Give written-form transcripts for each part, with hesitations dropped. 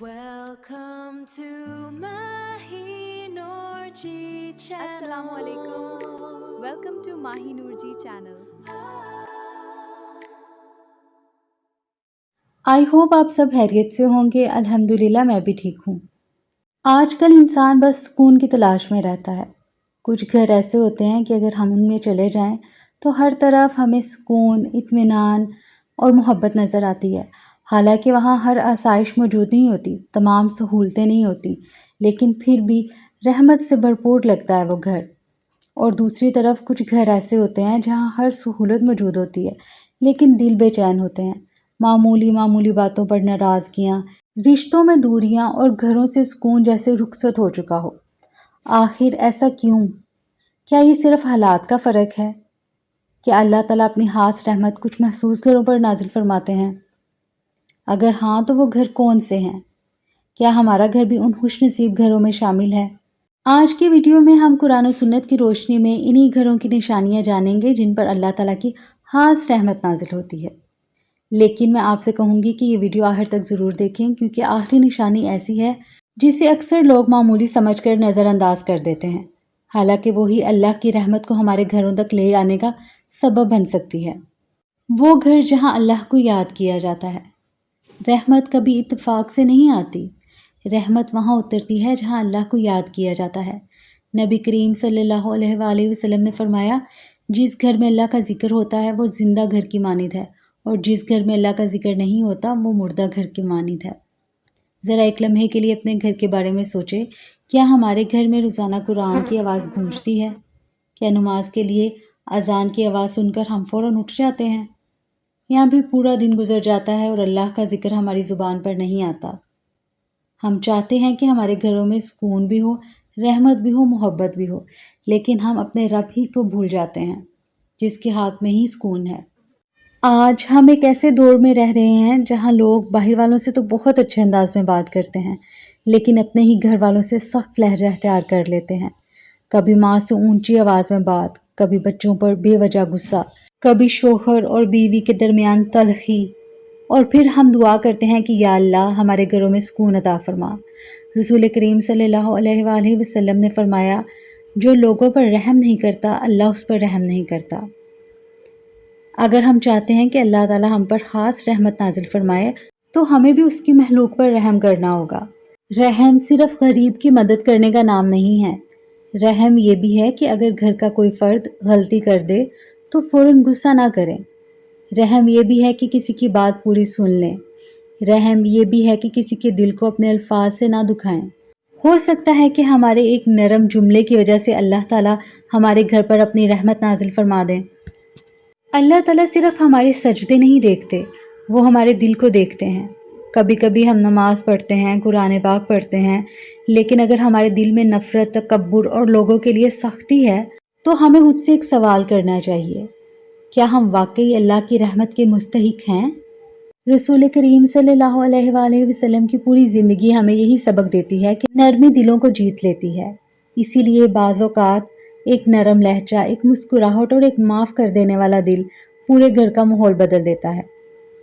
Welcome to Mahi Noorji channel. Assalamu alaikum. Welcome to Mahi Noorji channel. I hope आप सब खैरियत से होंगे। अल्हम्दुलिल्लाह मैं भी ठीक हूँ। आजकल इंसान बस सुकून की तलाश में रहता है। कुछ घर ऐसे होते हैं कि अगर हम उनमें चले जाएं तो हर तरफ हमें सुकून, इत्मीनान और मोहब्बत नज़र आती है। हालांकि वहाँ हर आसाइश मौजूद नहीं होती, तमाम सहूलतें नहीं होती, लेकिन फिर भी रहमत से भरपूर लगता है वो घर। और दूसरी तरफ कुछ घर ऐसे होते हैं जहाँ हर सहूलत मौजूद होती है, लेकिन दिल बेचैन होते हैं। मामूली बातों पर नाराज़गियाँ, रिश्तों में दूरियाँ और घरों से सुकून जैसे रुखसत हो चुका हो। आखिर ऐसा क्यों? क्या ये सिर्फ हालात का फ़र्क है? क्या अल्लाह ताला अपनी ख़ास रहमत कुछ महसूस घरों पर नाजिल फरमाते हैं? अगर हाँ, तो वो घर कौन से हैं? क्या हमारा घर भी उन खुशनसीब घरों में शामिल है? आज की वीडियो में हम कुरान और सुन्नत की रोशनी में इन्हीं घरों की निशानियाँ जानेंगे जिन पर अल्लाह ताला की ख़ास रहमत नाजिल होती है। लेकिन मैं आपसे कहूँगी कि ये वीडियो आखिर तक ज़रूर देखें, क्योंकि आखिरी निशानी ऐसी है जिसे अक्सर लोग मामूली समझकर नज़रअंदाज कर देते हैं, हालांकि वही अल्लाह की रहमत को हमारे घरों तक ले आने का सबब बन सकती है। वो घर जहाँ अल्लाह को याद किया जाता है। रहमत कभी इत्तेफाक से नहीं आती। रहमत वहाँ उतरती है जहाँ अल्लाह को याद किया जाता है। नबी करीम सल्लल्लाहु अलैहि वसल्लम ने फरमाया, जिस घर में अल्लाह का ज़िक्र होता है वो ज़िंदा घर की मानिंद है, और जिस घर में अल्लाह का ज़िक्र नहीं होता वो मुर्दा घर की मानिंद है। ज़रा एक लम्हे के लिए अपने घर के बारे में सोचें। क्या हमारे घर में रोज़ाना कुरान की आवाज़ गूंजती है? क्या नमाज के लिए अज़ान की आवाज़ सुनकर हम फ़ौरन उठ जाते हैं? यहाँ भी पूरा दिन गुजर जाता है और अल्लाह का ज़िक्र हमारी ज़ुबान पर नहीं आता। हम चाहते हैं कि हमारे घरों में सुकून भी हो, रहमत भी हो, मोहब्बत भी हो, लेकिन हम अपने रब ही को भूल जाते हैं जिसके हाथ में ही सुकून है। आज हम एक ऐसे दौर में रह रहे हैं जहाँ लोग बाहर वालों से तो बहुत अच्छे अंदाज में बात करते हैं, लेकिन अपने ही घर वालों से सख्त लहजा अख्तियार कर लेते हैं। कभी माँ से ऊंची आवाज़ में बात, कभी बच्चों पर बेवजह गुस्सा, कभी शोहर और बीवी के दरमियान तलखी, और फिर हम दुआ करते हैं कि या अल्लाह हमारे घरों में सुकून अता फरमा। रसूल करीम सल्लल्लाहु अलैहि वसल्लम ने फरमाया, जो लोगों पर रहम नहीं करता अल्लाह उस पर रहम नहीं करता। अगर हम चाहते हैं कि अल्लाह ताला हम पर ख़ास रहमत नाजिल फरमाए, तो हमें भी उसकी महलूक पर रहम करना होगा। रहम सिर्फ गरीब की मदद करने का नाम नहीं है। रहम ये भी है कि अगर घर का कोई फ़र्द गलती कर दे तो फ़ौरन गुस्सा ना करें। रहम ये भी है कि किसी की बात पूरी सुन लें। रहम ये भी है कि किसी के दिल को अपने अल्फाज से ना दुखाएं। हो सकता है कि हमारे एक नरम जुमले की वजह से अल्लाह ताला हमारे घर पर अपनी रहमत नाजिल फरमा दें। अल्लाह ताला सिर्फ हमारे सजदे नहीं देखते, वो हमारे दिल को देखते हैं। कभी कभी हम नमाज पढ़ते हैं, कुरान पाक पढ़ते हैं, लेकिन अगर हमारे दिल में नफ़रत, तकब्बुर और लोगों के लिए सख्ती है, तो हमें खुद से एक सवाल करना चाहिए, क्या हम वाकई अल्लाह की रहमत के मुस्तहिक हैं? रसूल करीम सल्लल्लाहु अलैहि वसल्लम की पूरी ज़िंदगी हमें यही सबक देती है कि नरमी दिलों को जीत लेती है। इसीलिए बाज़ औक़ात एक नरम लहजा, एक मुस्कुराहट और एक माफ़ कर देने वाला दिल पूरे घर का माहौल बदल देता है।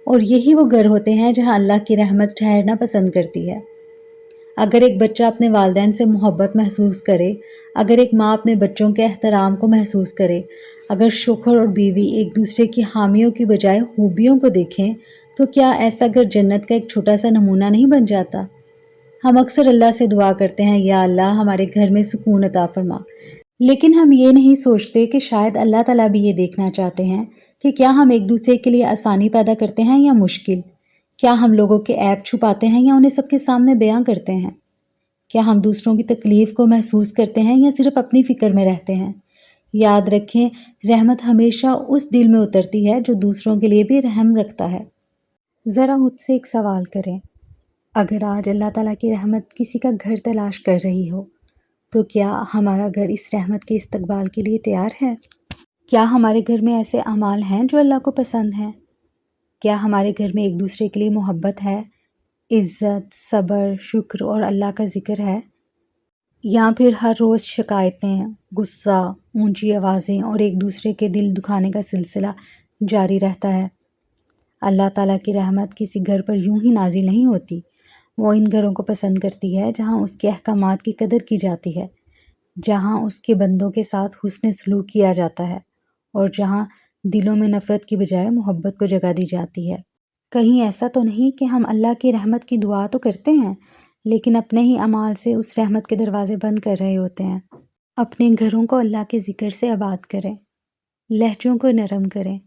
और यही वो घर होते हैं जहाँ अल्लाह की रहमत ठहरना पसंद करती है। अगर एक बच्चा अपने वालिदैन से मोहब्बत महसूस करे, अगर एक माँ अपने बच्चों के एहतराम को महसूस करे, अगर शौहर और बीवी एक दूसरे की हामियों की बजाय खूबियों को देखें, तो क्या ऐसा घर जन्नत का एक छोटा सा नमूना नहीं बन जाता? हम अक्सर अल्लाह से दुआ करते हैं, या अल्लाह हमारे घर में सुकून अता फरमा, लेकिन हम ये नहीं सोचते कि शायद अल्लाह ताला भी ये देखना चाहते हैं कि क्या हम एक दूसरे के लिए आसानी पैदा करते हैं या मुश्किल। क्या हम लोगों के ऐब छुपाते हैं या उन्हें सबके सामने बयां करते हैं? क्या हम दूसरों की तकलीफ़ को महसूस करते हैं या सिर्फ अपनी फ़िक्र में रहते हैं? याद रखें, रहमत हमेशा उस दिल में उतरती है जो दूसरों के लिए भी रहम रखता है। ज़रा मुझसे एक सवाल करें, अगर आज अल्लाह ताला की रहमत किसी का घर तलाश कर रही हो, तो क्या हमारा घर इस रहमत के इस्तकबाल के लिए तैयार है? क्या हमारे घर में ऐसे अमाल हैं जो अल्लाह को पसंद हैं? क्या हमारे घर में एक दूसरे के लिए मोहब्बत है, इज़्ज़त, सब्र, शुक्र और अल्लाह का ज़िक्र है? या फिर हर रोज़ शिकायतें, गुस्सा, ऊंची आवाज़ें और एक दूसरे के दिल दुखाने का सिलसिला जारी रहता है? अल्लाह ताला की रहमत किसी घर पर यूं ही नाजिल नहीं होती, وہ ان گھروں کو پسند کرتی ہے جہاں اس کے احکامات کی قدر کی جاتی ہے، جہاں اس کے بندوں کے ساتھ حسن سلوک کیا جاتا ہے اور جہاں دلوں میں نفرت کی بجائے محبت کو جگہ دی جاتی ہے۔ کہیں ایسا تو نہیں کہ ہم اللہ کی رحمت کی دعا تو کرتے ہیں لیکن اپنے ہی اعمال سے اس رحمت کے دروازے بند کر رہے ہوتے ہیں۔ اپنے گھروں کو اللہ کے ذکر سے آباد کریں، لہجوں کو نرم کریں،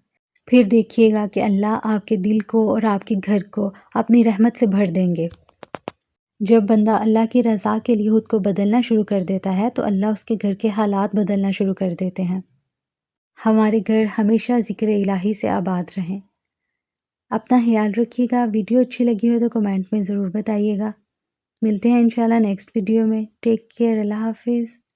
پھر دیکھیے گا کہ اللہ آپ کے دل کو اور آپ کے گھر کو اپنی رحمت سے بھر دیں گے۔ جب بندہ اللہ کی رضا کے لیے خود کو بدلنا شروع کر دیتا ہے تو اللہ اس کے گھر کے حالات بدلنا شروع کر دیتے ہیں۔ ہمارے گھر ہمیشہ ذکر الہی سے آباد رہیں۔ اپنا خیال رکھیے گا۔ ویڈیو اچھی لگی ہو تو کمنٹ میں ضرور بتائیے گا۔ ملتے ہیں انشاءاللہ نیکسٹ ویڈیو میں۔ Take care. اللہ حافظ۔